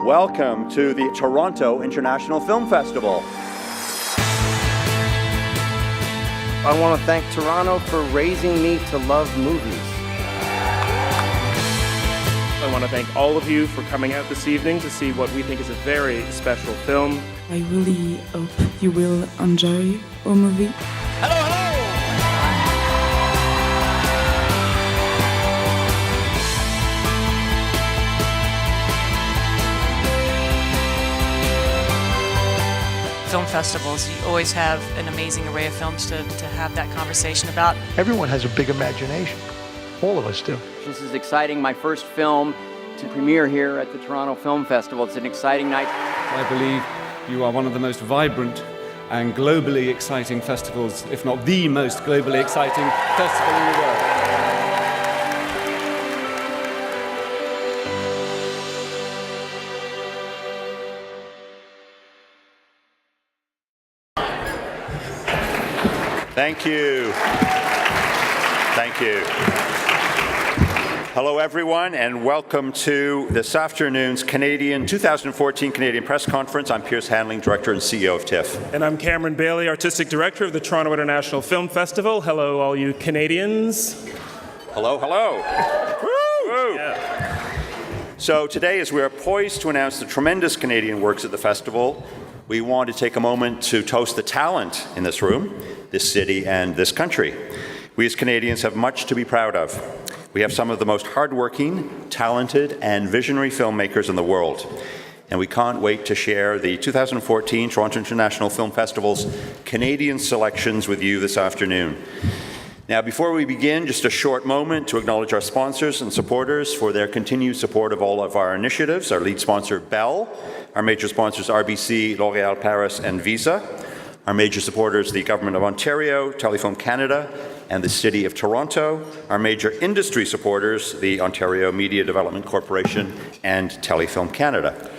Welcome to the Toronto International Film Festival. I want to thank Toronto for raising me to love movies. I want to thank all of you for coming out this evening to see what we think is a very special film. I really hope you will enjoy our movie. Hello, hello! Film festivals, you always have an amazing array of films to have that conversation about. Everyone has a big imagination. All of us do. This is exciting. My first film to premiere here at the Toronto Film Festival. It's an exciting night. I believe you are one of the most vibrant and globally exciting festivals, if not the most globally exciting festival in the world. Thank you. Thank you. Hello, everyone, and welcome to this afternoon's 2014 Canadian Press Conference. I'm Pierce Handling, Director and CEO of TIFF. And I'm Cameron Bailey, Artistic Director of the Toronto International Film Festival. Hello, all you Canadians. Hello, hello. Woo! Yeah. So today, as we are poised to announce the tremendous Canadian works at the festival, we want to take a moment to toast the talent in this room, this city, and this country. We as Canadians have much to be proud of. We have some of the most hardworking, talented, and visionary filmmakers in the world. And we can't wait to share the 2014 Toronto International Film Festival's Canadian selections with you this afternoon. Now, before we begin, just a short moment to acknowledge our sponsors and supporters for their continued support of all of our initiatives. Our lead sponsor, Bell. Our major sponsors, RBC, L'Oréal Paris, and Visa. Our major supporters, the Government of Ontario, Telefilm Canada, and the City of Toronto. Our major industry supporters, the Ontario Media Development Corporation and Telefilm Canada.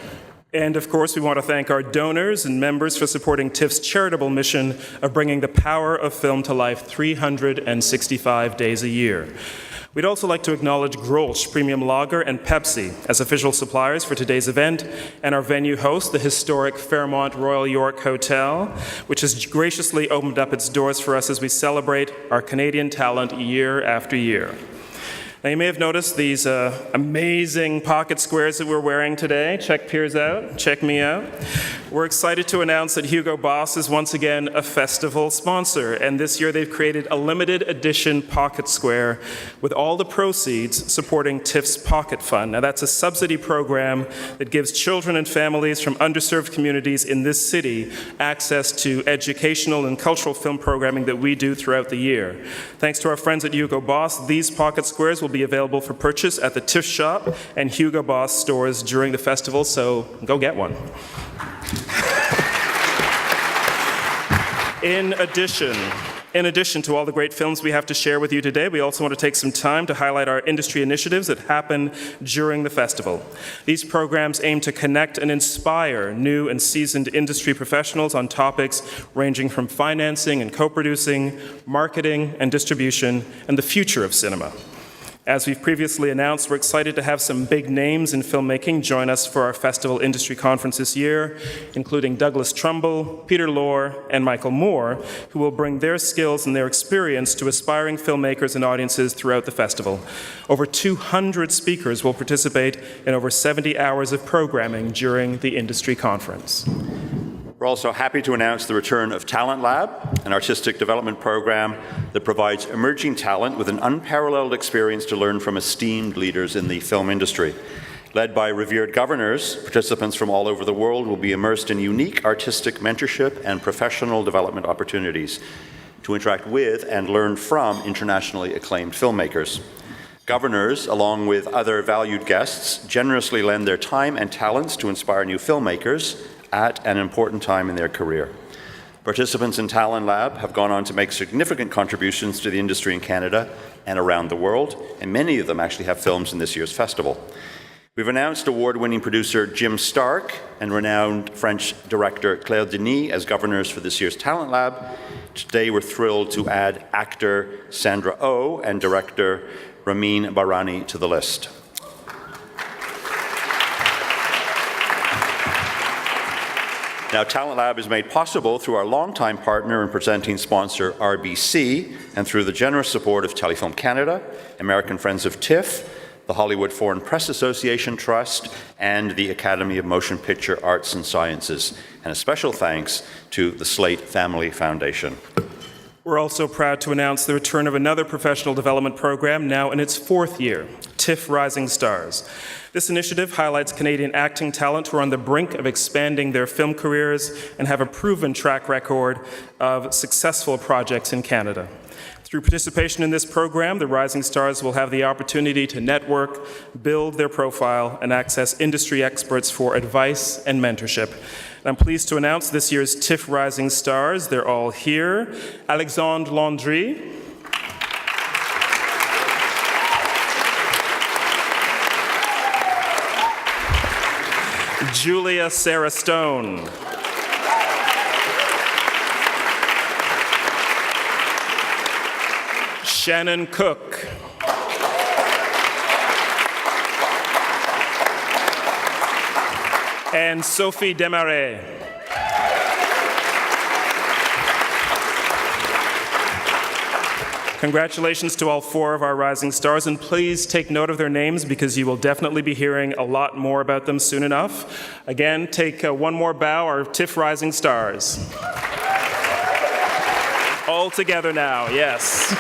And of course, we want to thank our donors and members for supporting TIFF's charitable mission of bringing the power of film to life 365 days a year. We'd also like to acknowledge Grolsch Premium Lager and Pepsi as official suppliers for today's event, and our venue host, the historic Fairmont Royal York Hotel, which has graciously opened up its doors for us as we celebrate our Canadian talent year after year. Now, you may have noticed these amazing pocket squares that we're wearing today. Check Piers out, check me out. We're excited to announce that Hugo Boss is once again a festival sponsor, and this year they've created a limited edition pocket square with all the proceeds supporting TIFF's Pocket Fund. Now, that's a subsidy program that gives children and families from underserved communities in this city access to educational and cultural film programming that we do throughout the year. Thanks to our friends at Hugo Boss, these pocket squares will be available for purchase at the TIFF shop and Hugo Boss stores during the festival, so go get one. In addition to all the great films we have to share with you today, we also want to take some time to highlight our industry initiatives that happen during the festival. These programs aim to connect and inspire new and seasoned industry professionals on topics ranging from financing and co-producing, marketing and distribution, and the future of cinema. As we've previously announced, we're excited to have some big names in filmmaking join us for our festival industry conference this year, including Douglas Trumbull, Peter Lorre, and Michael Moore, who will bring their skills and their experience to aspiring filmmakers and audiences throughout the festival. Over 200 speakers will participate in over 70 hours of programming during the industry conference. We're also happy to announce the return of Talent Lab, an artistic development program that provides emerging talent with an unparalleled experience to learn from esteemed leaders in the film industry. Led by revered governors, participants from all over the world will be immersed in unique artistic mentorship and professional development opportunities to interact with and learn from internationally acclaimed filmmakers. Governors, along with other valued guests, generously lend their time and talents to inspire new filmmakers at an important time in their career. Participants in Talent Lab have gone on to make significant contributions to the industry in Canada and around the world, and many of them actually have films in this year's festival. We've announced award-winning producer Jim Stark and renowned French director Claire Denis as governors for this year's Talent Lab. Today we're thrilled to add actor Sandra Oh and director Ramin Barani to the list. Now, Talent Lab is made possible through our longtime partner and presenting sponsor, RBC, and through the generous support of Telefilm Canada, American Friends of TIFF, the Hollywood Foreign Press Association Trust, and the Academy of Motion Picture Arts and Sciences. And a special thanks to the Slate Family Foundation. We're also proud to announce the return of another professional development program, now in its 4th year, TIFF Rising Stars. This initiative highlights Canadian acting talent who are on the brink of expanding their film careers and have a proven track record of successful projects in Canada. Through participation in this program, the Rising Stars will have the opportunity to network, build their profile, and access industry experts for advice and mentorship. And I'm pleased to announce this year's TIFF Rising Stars. They're all here. Alexandre Landry, Julia Sarah Stone, Shannon Cook, and Sophie Desmarais. Congratulations to all 4 of our Rising Stars, and please take note of their names because you will definitely be hearing a lot more about them soon enough. Again, take one more bow, our TIFF Rising Stars. All together now, yes.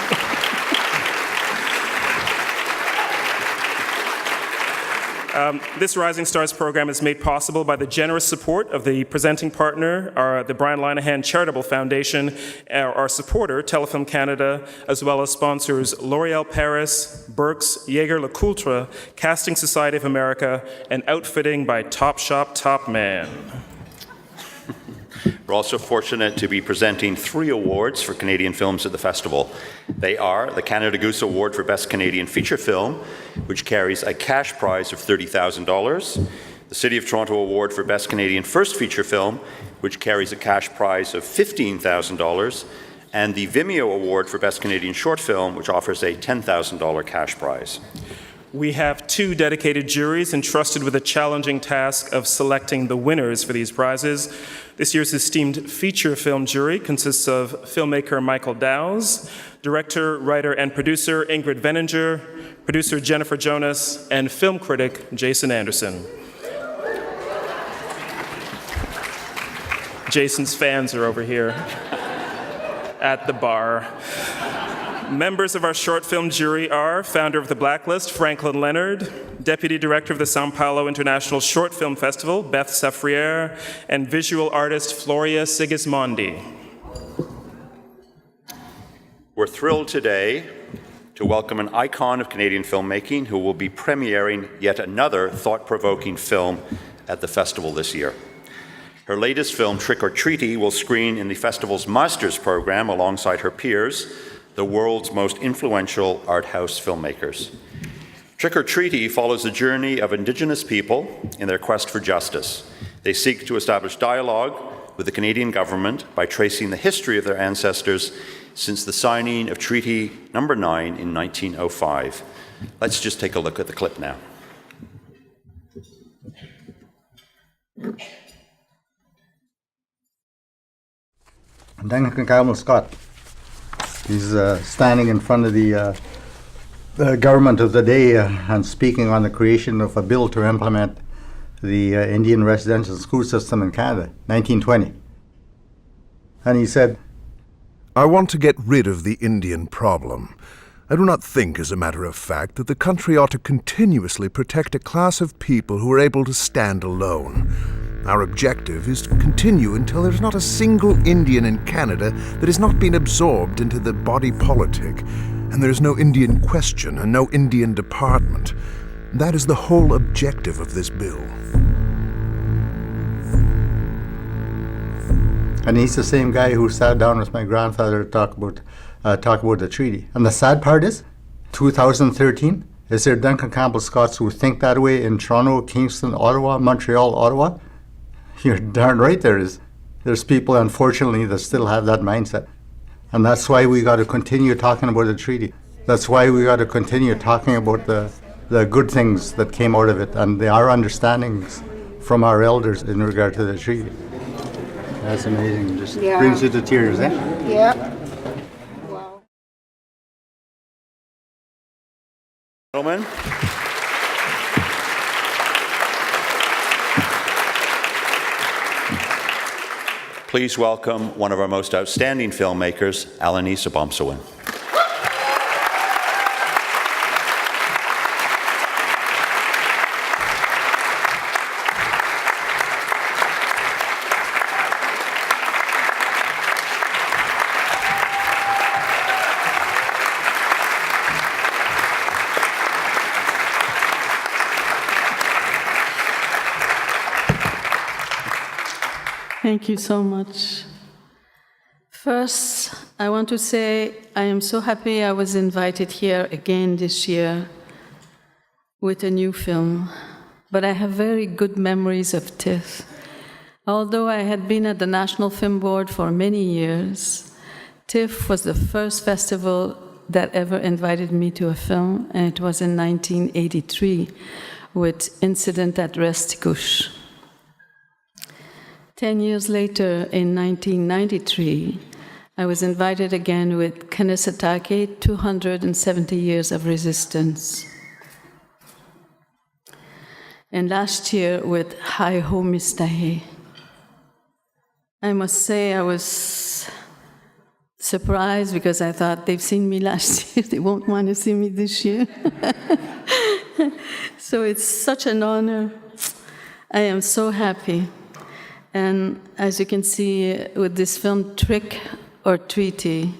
This Rising Stars program is made possible by the generous support of the presenting partner, the Brian Linehan Charitable Foundation, our supporter, Telefilm Canada, as well as sponsors L'Oréal Paris, Burks, Jaeger-LeCoultre, Casting Society of America, and outfitting by Topshop Top Man. We're also fortunate to be presenting 3 awards for Canadian films at the festival. They are the Canada Goose Award for Best Canadian Feature Film, which carries a cash prize of $30,000, the City of Toronto Award for Best Canadian First Feature Film, which carries a cash prize of $15,000, and the Vimeo Award for Best Canadian Short Film, which offers a $10,000 cash prize. We have 2 dedicated juries entrusted with the challenging task of selecting the winners for these prizes. This year's esteemed feature film jury consists of filmmaker Michael Dowse, director, writer, and producer Ingrid Veninger, producer Jennifer Jonas, and film critic Jason Anderson. Jason's fans are over here at the bar. Members of our short film jury are founder of The Blacklist, Franklin Leonard, Deputy Director of the São Paulo International Short Film Festival, Beth Safriere, and visual artist Floria Sigismondi. We're thrilled today to welcome an icon of Canadian filmmaking who will be premiering yet another thought-provoking film at the festival this year. Her latest film, Trick or Treaty, will screen in the festival's Masters program alongside her peers, the world's most influential art house filmmakers. Trick or Treaty follows the journey of Indigenous people in their quest for justice. They seek to establish dialogue with the Canadian government by tracing the history of their ancestors since the signing of Treaty Number 9 in 1905. Let's just take a look at the clip now. Duncan Campbell Scott. He's standing in front of the government of the day and speaking on the creation of a bill to implement the Indian residential school system in Canada, 1920. And he said, I want to get rid of the Indian problem. I do not think, as a matter of fact, that the country ought to continuously protect a class of people who are able to stand alone. Our objective is to continue until there's not a single Indian in Canada that has not been absorbed into the body politic, and there's no Indian question and no Indian department. That is the whole objective of this bill. And he's the same guy who sat down with my grandfather to talk about the treaty. And the sad part is, 2013, is there Duncan Campbell Scots who think that way in Toronto, Kingston, Ottawa, Montreal, Ottawa? You're darn right there is. There's people, unfortunately, that still have that mindset. And that's why we got to continue talking about the treaty. That's why we got to continue talking about the good things that came out of it and our understandings from our elders in regard to the treaty. That's amazing. Just brings you to tears, eh? Yeah. Wow. Gentlemen. Please welcome one of our most outstanding filmmakers, Alanis Obomsawin. Thank you so much. First, I want to say I am so happy I was invited here again this year with a new film. But I have very good memories of TIFF. Although I had been at the National Film Board for many years, TIFF was the first festival that ever invited me to a film, and it was in 1983 with Incident at Restigouche. 10 years later, in 1993, I was invited again with Kanesatake, 270 Years of Resistance. And last year with Hi Ho Mistahe. I must say I was surprised because I thought they've seen me last year, they won't want to see me this year. So it's such an honor. I am so happy. And as you can see with this film, Trick or Treaty,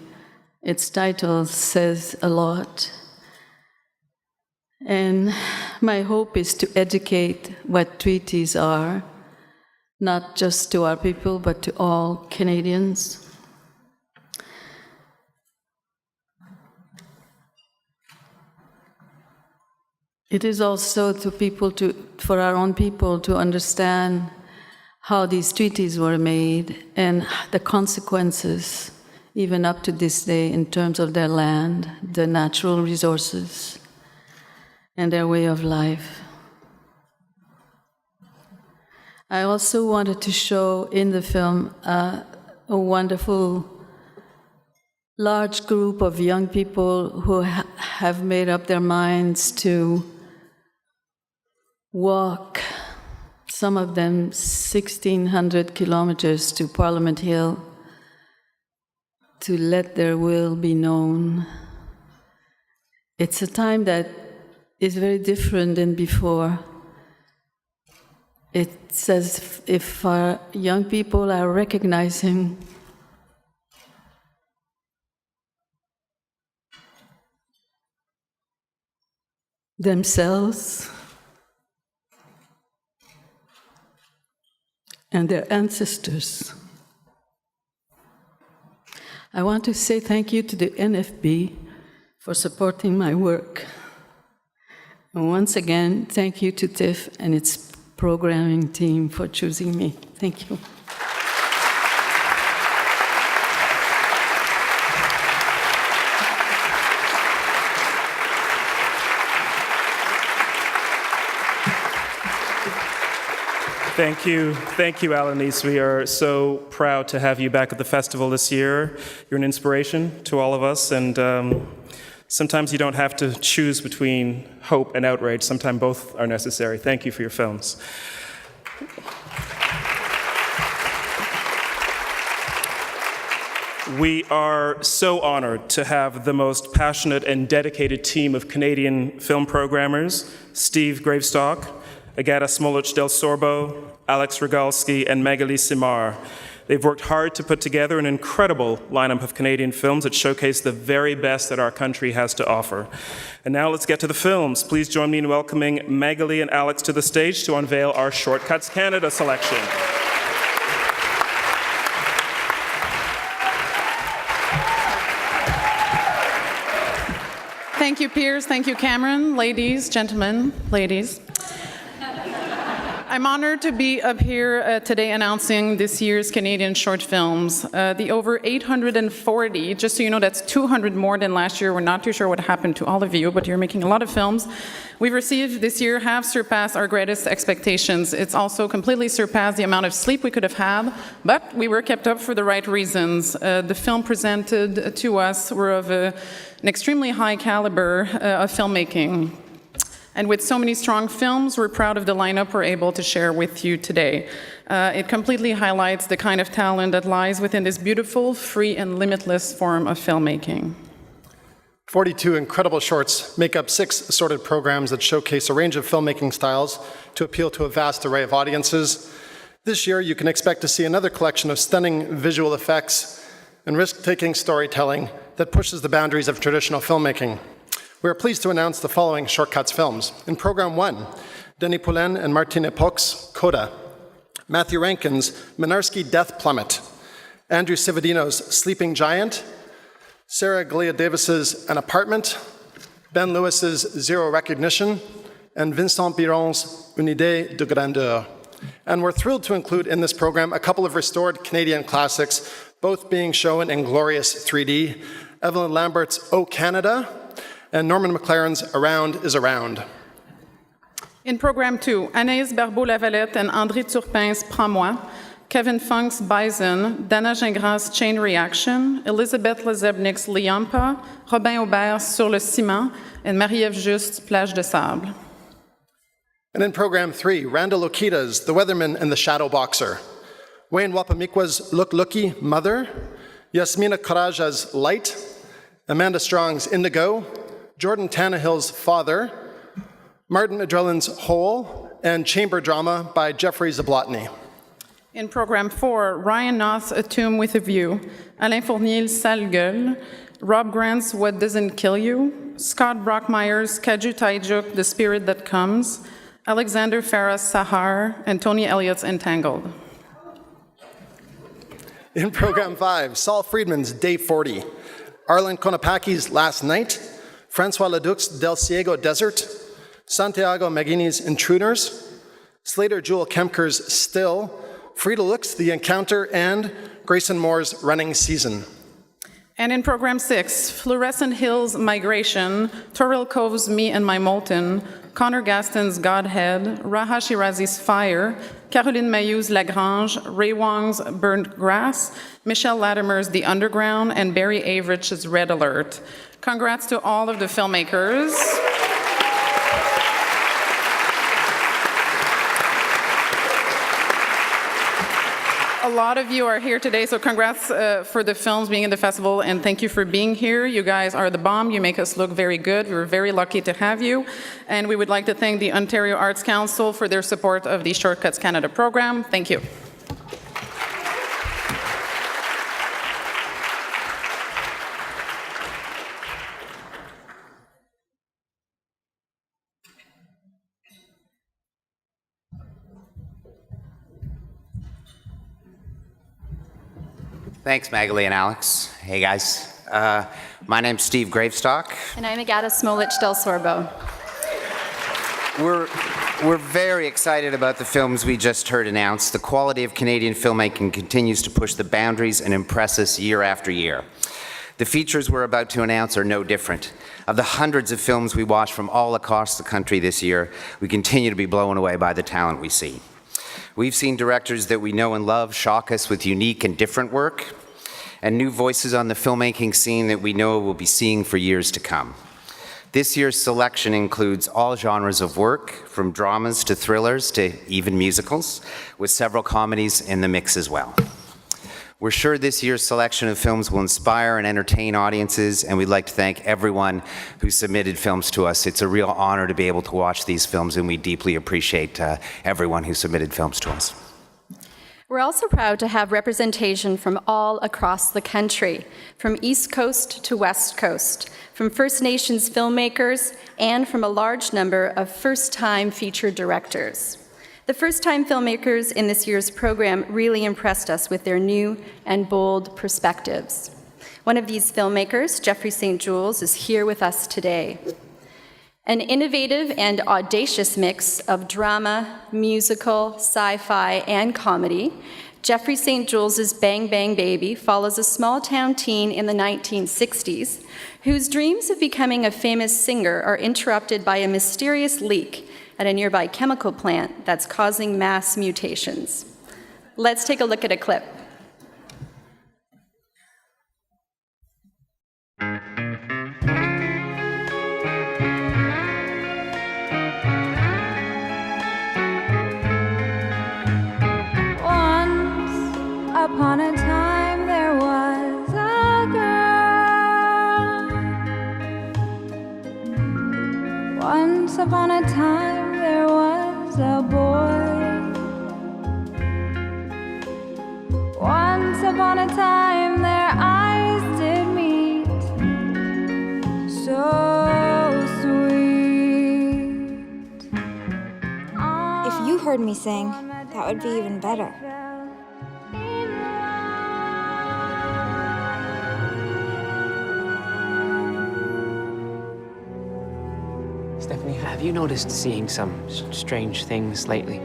its title says a lot. And my hope is to educate what treaties are, not just to our people, but to all Canadians. It is also for our own people to understand how these treaties were made and the consequences, even up to this day, in terms of their land, their natural resources, and their way of life. I also wanted to show in the film a wonderful, large group of young people who have made up their minds to walk, some of them 1,600 kilometers to Parliament Hill, to let their will be known. It's a time that is very different than before. It's as if our young people are recognizing themselves and their ancestors. I want to say thank you to the NFB for supporting my work. And once again, thank you to TIFF and its programming team for choosing me. Thank you. Thank you, Alanis. We are so proud to have you back at the festival this year. You're an inspiration to all of us, and sometimes you don't have to choose between hope and outrage. Sometimes both are necessary. Thank you for your films. We are so honored to have the most passionate and dedicated team of Canadian film programmers, Steve Gravestock, Agata Smolich Del Sorbo, Alex Rogalski, and Magali Simar. They've worked hard to put together an incredible lineup of Canadian films that showcase the very best that our country has to offer. And now let's get to the films. Please join me in welcoming Magali and Alex to the stage to unveil our Shortcuts Canada selection. Thank you, Piers. Thank you, Cameron. Ladies, gentlemen, ladies. I'm honored to be up here today announcing this year's Canadian short films. The over 840, just so you know, that's 200 more than last year. We're not too sure what happened to all of you, but you're making a lot of films. We've received this year have surpassed our greatest expectations. It's also completely surpassed the amount of sleep we could have had, but we were kept up for the right reasons. The film presented to us were of an extremely high caliber of filmmaking. And with so many strong films, we're proud of the lineup we're able to share with you today. It completely highlights the kind of talent that lies within this beautiful, free, and limitless form of filmmaking. 42 incredible shorts make up 6 assorted programs that showcase a range of filmmaking styles to appeal to a vast array of audiences. This year, you can expect to see another collection of stunning visual effects and risk-taking storytelling that pushes the boundaries of traditional filmmaking. We are pleased to announce the following Shortcuts films. In Program 1, Denis Poulain and Martine Epoque's Coda, Matthew Rankin's Minarsky Death Plummet, Andrew Civadino's Sleeping Giant, Sarah Galea Davis's An Apartment, Ben Lewis's Zero Recognition, and Vincent Biron's Une idée de grandeur. And we're thrilled to include in this program a couple of restored Canadian classics, both being shown in glorious 3D, Evelyn Lambert's O Canada, and Norman McLaren's Around is Around. In Program 2, Anaïs Barbeau-Lavalette and André Turpin's Prends-moi, Kevin Funk's Bison, Dana Gingras' Chain Reaction, Elizabeth Lezebnik's Liampa, Robin Aubert's Sur le Ciment, and Marie-Ève Juste's Plage de Sable. And in Program 3, Randall Okita's The Weatherman and the Shadow Boxer, Wayne Wapamikwa's Look Looky Mother, Yasmina Karaja's Light, Amanda Strong's Indigo, Jordan Tannehill's Father, Martin Adrelin's Hole, and Chamber Drama by Jeffrey Zablotny. In Program 4, Ryan Knauth's A Tomb with a View, Alain Fournier's Sale Gueule, Rob Grant's What Doesn't Kill You, Scott Brockmeyer's Kaju Taijuk, The Spirit That Comes, Alexander Farah's Sahar, and Tony Elliott's Entangled. In Program 5, Saul Friedman's Day 40, Arlen Konopaki's Last Night, Francois Leduc's Del Ciego Desert, Santiago Maggini's Intruders, Slater Jewel Kemker's Still, Frida Luck's The Encounter, and Grayson Moore's Running Season. And in Program 6, Fluorescent Hill's Migration, Toril Cove's Me and My Molten, Connor Gaston's Godhead, Raha Shirazi's Fire, Caroline Mayu's Lagrange, Ray Wong's Burnt Grass, Michelle Latimer's The Underground, and Barry Averich's Red Alert. Congrats to all of the filmmakers. A lot of you are here today, so congrats for the films being in the festival, and thank you for being here. You guys are the bomb. You make us look very good. We're very lucky to have you. And we would like to thank the Ontario Arts Council for their support of the Shortcuts Canada program. Thank you. Thanks, Magali and Alex. Hey, guys. My name's Steve Gravestock. And I'm Agata Smolich del Sorbo. We're very excited about the films we just heard announced. The quality of Canadian filmmaking continues to push the boundaries and impress us year after year. The features we're about to announce are no different. Of the hundreds of films we watched from all across the country this year, we continue to be blown away by the talent we see. We've seen directors that we know and love shock us with unique and different work, and new voices on the filmmaking scene that we know we'll be seeing for years to come. This year's selection includes all genres of work, from dramas to thrillers to even musicals, with several comedies in the mix as well. We're sure this year's selection of films will inspire and entertain audiences, and we'd like to thank everyone who submitted films to us. It's a real honor to be able to watch these films, and we deeply appreciate everyone who submitted films to us. We're also proud to have representation from all across the country, from East Coast to West Coast, from First Nations filmmakers, and from a large number of first-time feature directors. The first-time filmmakers in this year's program really impressed us with their new and bold perspectives. One of these filmmakers, Jeffrey St. Jules, is here with us today. An innovative and audacious mix of drama, musical, sci-fi, and comedy, Jeffrey St. Jules's Bang Bang Baby follows a small-town teen in the 1960s whose dreams of becoming a famous singer are interrupted by a mysterious leak at a nearby chemical plant that's causing mass mutations. Let's take a look at a clip. Upon a time there was a girl. Once upon a time there was a boy. Once upon a time their eyes did meet. So sweet. If you heard me sing, that would be even better. Stephanie, have you noticed seeing some strange things lately?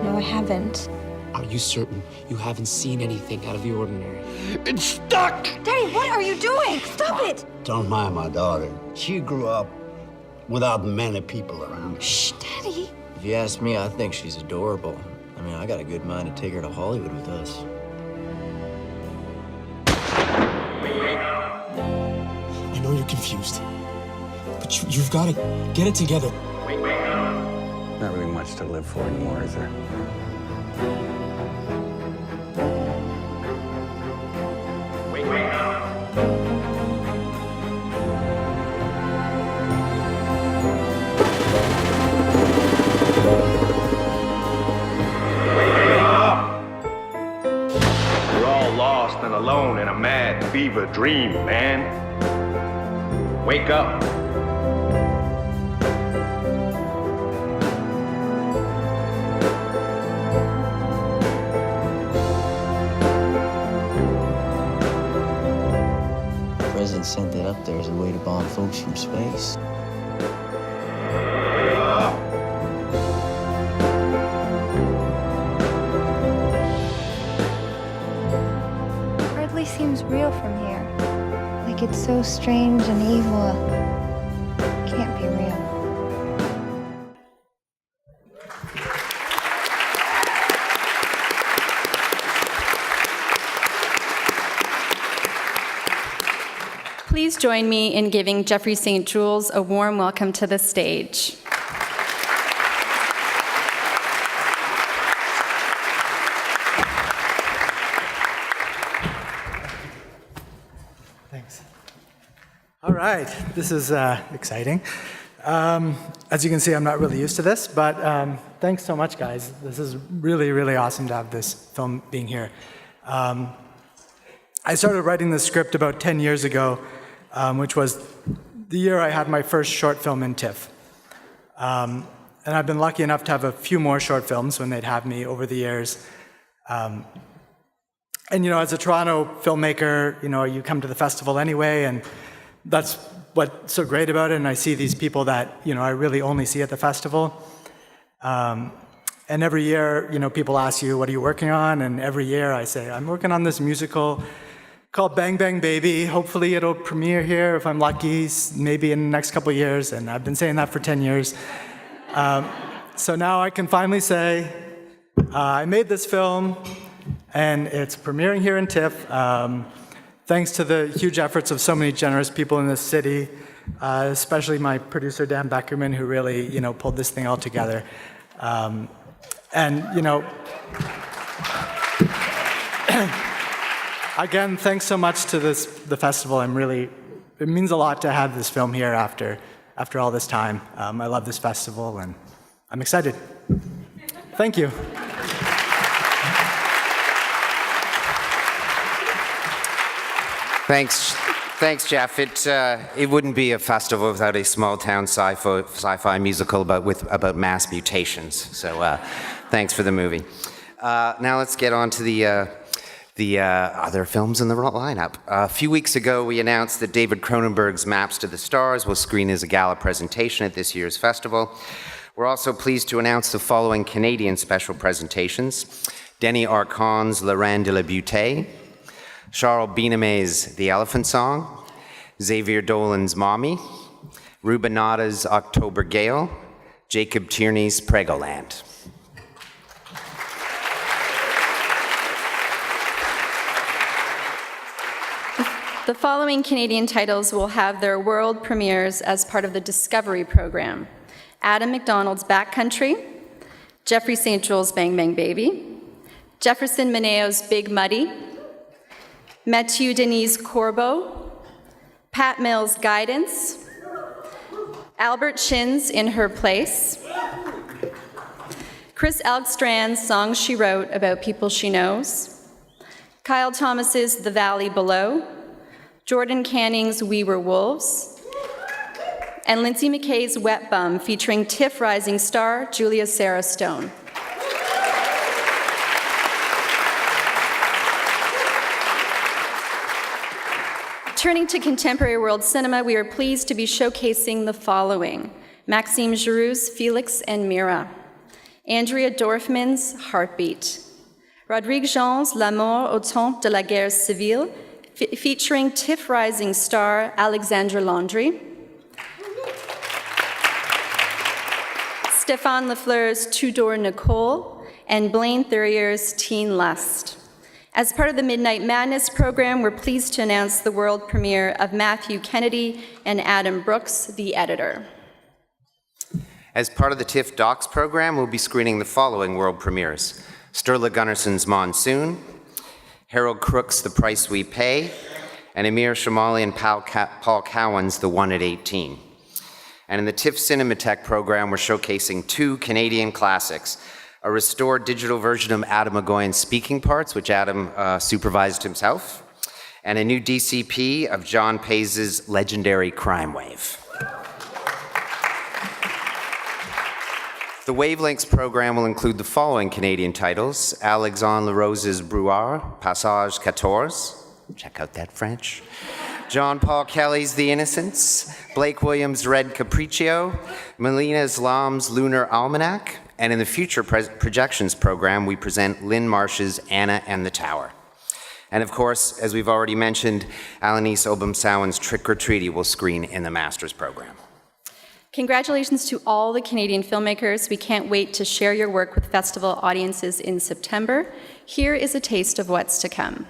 No, I haven't. Are you certain you haven't seen anything out of the ordinary? It's stuck! Daddy, what are you doing? Stop it! Don't mind my daughter. She grew up without many people around. Shh, Daddy. If you ask me, I think she's adorable. I mean, I got a good mind to take her to Hollywood with us. I know you're confused, but you've got to get it together. Not really much to live for anymore, is there? We're all lost and alone in a mad fever dream, man. Wake up. The president sent that up there as a way to bomb folks from space. Hardly seems real from here. Like it's so strange and evil. It can't be real. Please join me in giving Jeffrey St. Jules a warm welcome to the stage. Thanks. All right, this is exciting. As you can see, I'm not really used to this, but thanks so much, guys. This is really, really awesome to have this film being here. I started writing this script about 10 years ago, which was the year I had my first short film in TIFF. And I've been lucky enough to have a few more short films when they'd have me over the years. And, you know, as a Toronto filmmaker, you know, you come to the festival anyway, and that's what's so great about it. And I see these people that, you know, I really only see at the festival. And every year, you know, people ask you, what are you working on? And every year I say, I'm working on this musical called Bang Bang Baby. Hopefully it'll premiere here if I'm lucky, maybe in the next couple of years. And I've been saying that for 10 years. So now I can finally say, I made this film, and it's premiering here in TIFF, thanks to the huge efforts of so many generous people in this city, especially my producer, Dan Beckerman, who really, you know, pulled this thing all together. And, you know, again, thanks so much to the festival. It means a lot to have this film here after all this time. I love this festival, and I'm excited. Thank you. Thanks, Jeff. It wouldn't be a festival without a small-town sci-fi musical about mass mutations. So thanks for the movie. Now let's get on to the The other films in the lineup. A few weeks ago, we announced that David Cronenberg's Maps to the Stars will screen as a gala presentation at this year's festival. We're also pleased to announce the following Canadian special presentations: Denis Arcand's La Reine de la Beauté, Charles Bienamet's The Elephant Song, Xavier Dolan's Mommy, Ruben Nada's October Gale, Jacob Tierney's Pregoland. The following Canadian titles will have their world premieres as part of the Discovery program: Adam McDonald's Backcountry, Jeffrey St. Joel's Bang Bang Baby, Jefferson Maneo's Big Muddy, Mathieu Denis' Corbeau, Pat Mills' Guidance, Albert Chin's In Her Place, Chris Elkstrand's Songs She Wrote About People She Knows, Kyle Thomas's The Valley Below, Jordan Canning's We Were Wolves, and Lindsay McKay's Wet Bum, featuring TIFF rising star Julia Sarah Stone. Turning to contemporary world cinema, we are pleased to be showcasing the following: Maxime Giroux's Felix and Mira, Andrea Dorfman's Heartbeat, Rodrigue Jean's L'amour au temps de la guerre civile, featuring TIFF rising star Alexandra Landry, Stéphane Lafleur's Tudor Nicole, and Blaine Thurier's Teen Lust. As part of the Midnight Madness program, we're pleased to announce the world premiere of Matthew Kennedy and Adam Brooks, The Editor. As part of the TIFF Docs program, we'll be screening the following world premieres: Sturla Gunnarsson's Monsoon, Harold Crook's The Price We Pay, and Amir Shamali and Paul Cowan's The One at 18. And in the TIFF Cinematheque program, we're showcasing two Canadian classics: a restored digital version of Adam McGoyan's speaking parts, which Adam supervised himself, and a new DCP of John Paze's legendary Crime Wave. The Wavelengths program will include the following Canadian titles: Alexandre Larose's Brouillard, Passage 14, check out that French, John Paul Kelly's The Innocents, Blake Williams' Red Capriccio, Melina Islam's Lunar Almanac, and in the Future Projections program, we present Lynn Marsh's Anna and the Tower. And of course, as we've already mentioned, Alanis Obomsawin's Trick or Treaty will screen in the Masters program. Congratulations to all the Canadian filmmakers. We can't wait to share your work with festival audiences in September. Here is a taste of what's to come.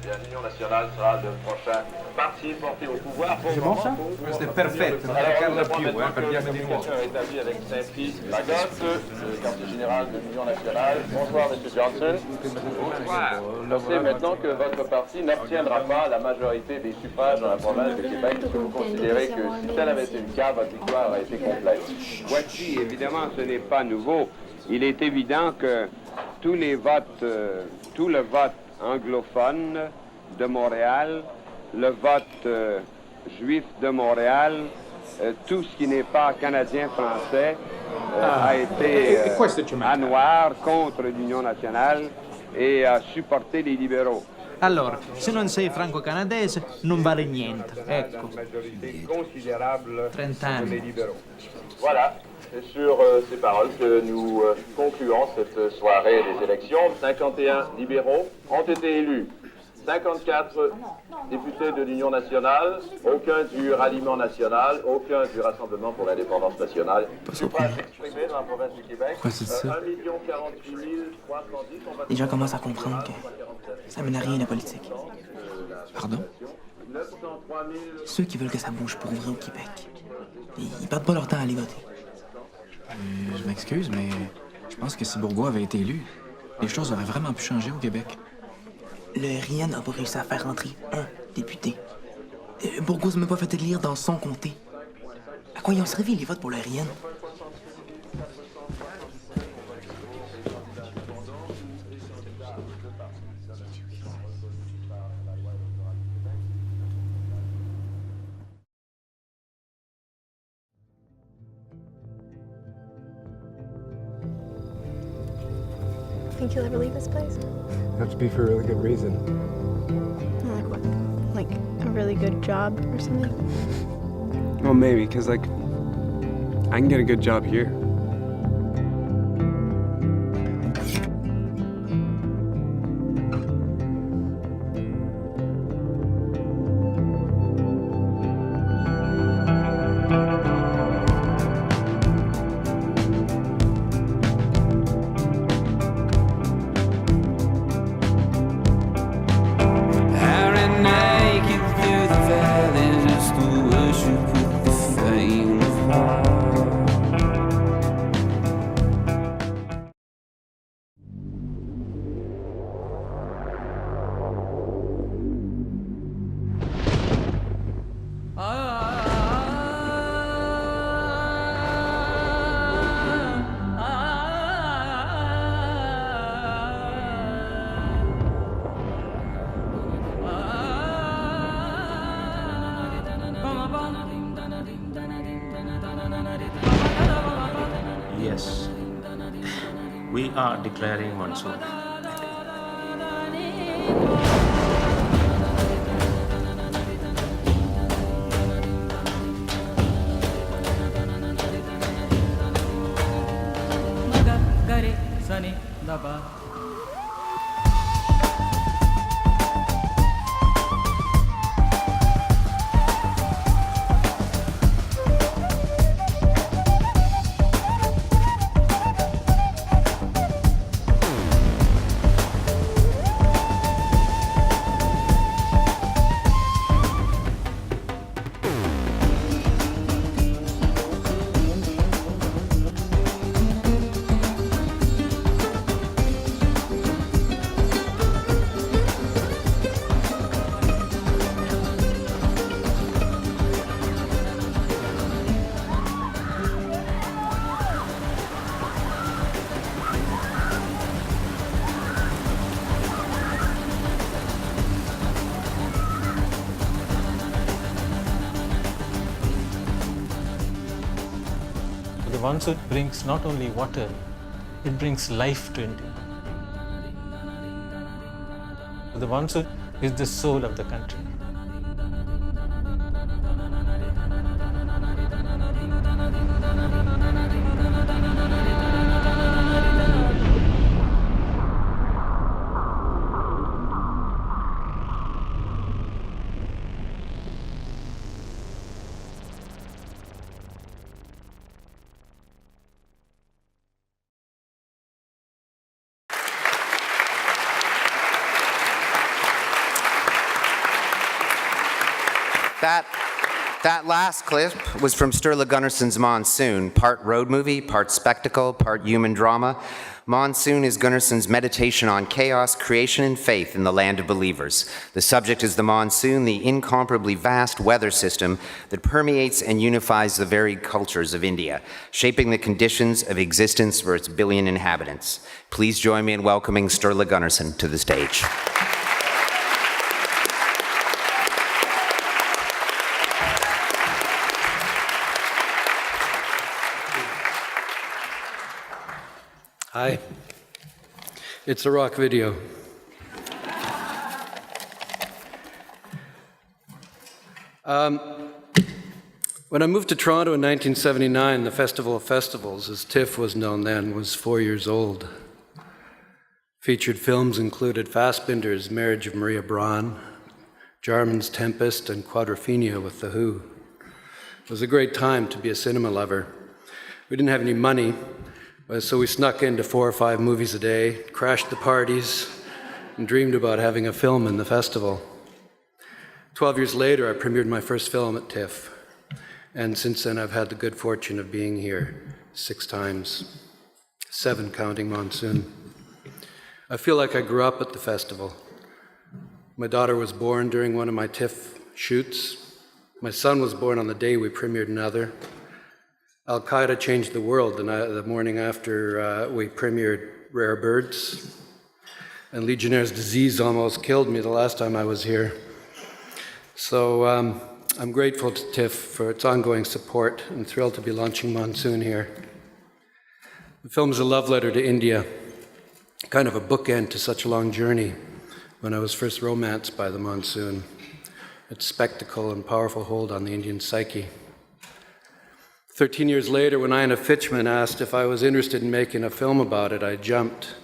L'Union nationale sera le prochain parti porté au pouvoir. C'est bon ça? C'était parfait. Alors, nous apprenons maintenant que la communication est établie avec Saint-Fils-Lagotte, le quartier général de l'Union nationale. Bonsoir, M. Johnson. Bonsoir. Je sais maintenant que votre parti n'obtiendra pas la majorité des suffrages dans la province de Québec. Est-ce que vous considérez que si tel avait été le cas, votre victoire a été complète? Voici, évidemment, ce n'est pas nouveau. Il est évident que tous les votes, tout le vote anglophone de Montréal, le vote juif de Montréal, tout ce qui n'est pas canadien-français a été à noir contre l'Union nationale et a supporté les libéraux. Allora, se non sei franco-canadese non vale niente, ecco. 30 anni. Voilà, c'est sur ces paroles que nous concluons cette soirée des élections. 51 libéraux ont été élus. 54 députés de l'Union nationale, aucun du ralliement national, aucun du Rassemblement pour l'indépendance nationale. Suffrage exprimé dans la province du Québec, 1 048 310. Les gens commencent à comprendre que ça mène à rien la politique. Pardon? Ceux qui veulent que ça bouge pour vrai au Québec, ils perdent pas leur temps à ligoter. Je m'excuse, mais je pense que si Bourgault avait été élu, les choses auraient vraiment pu changer au Québec. Le RIAN n'a pas réussi à faire entrer un député. Bourgault s'est même pas fait élire dans son comté. À quoi ils ont servi les votes pour le RIAN? think you'll ever leave this place? Have to be for a really good reason. Like what? Like a really good job or something? Well, maybe, because, like, I can get a good job here. Yes, we are declaring Monsoon. The Monsoon brings not only water, it brings life to India. The Monsoon is the soul of the country. That last clip was from Sturla Gunnarsson's Monsoon, part road movie, part spectacle, part human drama. Monsoon is Gunnarsson's meditation on chaos, creation, and faith in the land of believers. The subject is the monsoon, the incomparably vast weather system that permeates and unifies the varied cultures of India, shaping the conditions of existence for its billion inhabitants. Please join me in welcoming Sturla Gunnarsson to the stage. Hi. It's a rock video. When I moved to Toronto in 1979, the Festival of Festivals, as TIFF was known then, was 4 years old. Featured films included Fassbinder's Marriage of Maria Braun, Jarman's Tempest, and Quadrophenia with The Who. It was a great time to be a cinema lover. We didn't have any money, so we snuck into 4 or 5 movies a day, crashed the parties, and dreamed about having a film in the festival. 12 years later, I premiered my first film at TIFF, and since then I've had the good fortune of being here 6 times, 7 counting Monsoon. I feel like I grew up at the festival. My daughter was born during one of my TIFF shoots. My son was born on the day we premiered another. Al-Qaeda changed the world the morning after we premiered Rare Birds. And Legionnaire's disease almost killed me the last time I was here. So I'm grateful to TIFF for its ongoing support and thrilled to be launching Monsoon here. The film is a love letter to India, kind of a bookend to such a long journey when I was first romanced by the Monsoon, its spectacle and powerful hold on the Indian psyche. 13 years later, when Ina Fitchman asked if I was interested in making a film about it, I jumped.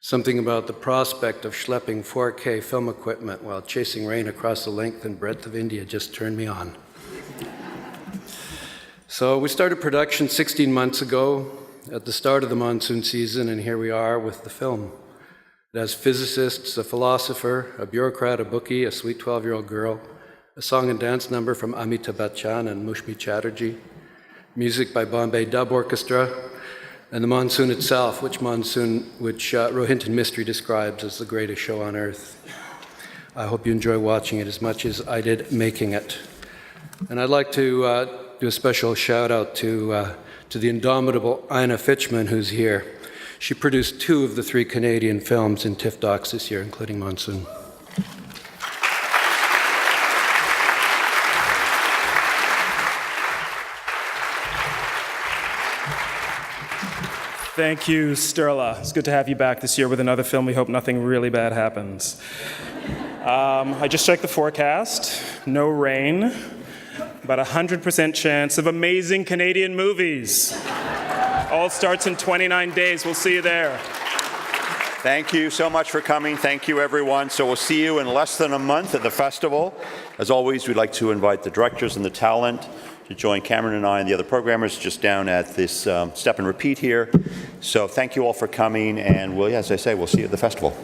Something about the prospect of schlepping 4K film equipment while chasing rain across the length and breadth of India just turned me on. So we started production 16 months ago at the start of the monsoon season, and here we are with the film. It has physicists, a philosopher, a bureaucrat, a bookie, a sweet 12-year-old girl, a song and dance number from Amitabh Bachchan and Mushmi Chatterjee, music by Bombay Dub Orchestra, and the Monsoon itself, which Rohinton Mystery describes as the greatest show on earth. I hope you enjoy watching it as much as I did making it. And I'd like to do a special shout out to the indomitable Ina Fitchman, who's here. She produced 2 of the 3 Canadian films in TIFF docs this year, including Monsoon. Thank you, Sterla. It's good to have you back this year with another film. We hope nothing really bad happens. I just checked the forecast. No rain, but 100% chance of amazing Canadian movies. All starts in 29 days. We'll see you there. Thank you so much for coming. Thank you, everyone. So we'll see you in less than a month at the festival. As always, we'd like to invite the directors and the talent to join Cameron and I and the other programmers just down at this step and repeat here. So thank you all for coming, and as I say, we'll see you at the festival.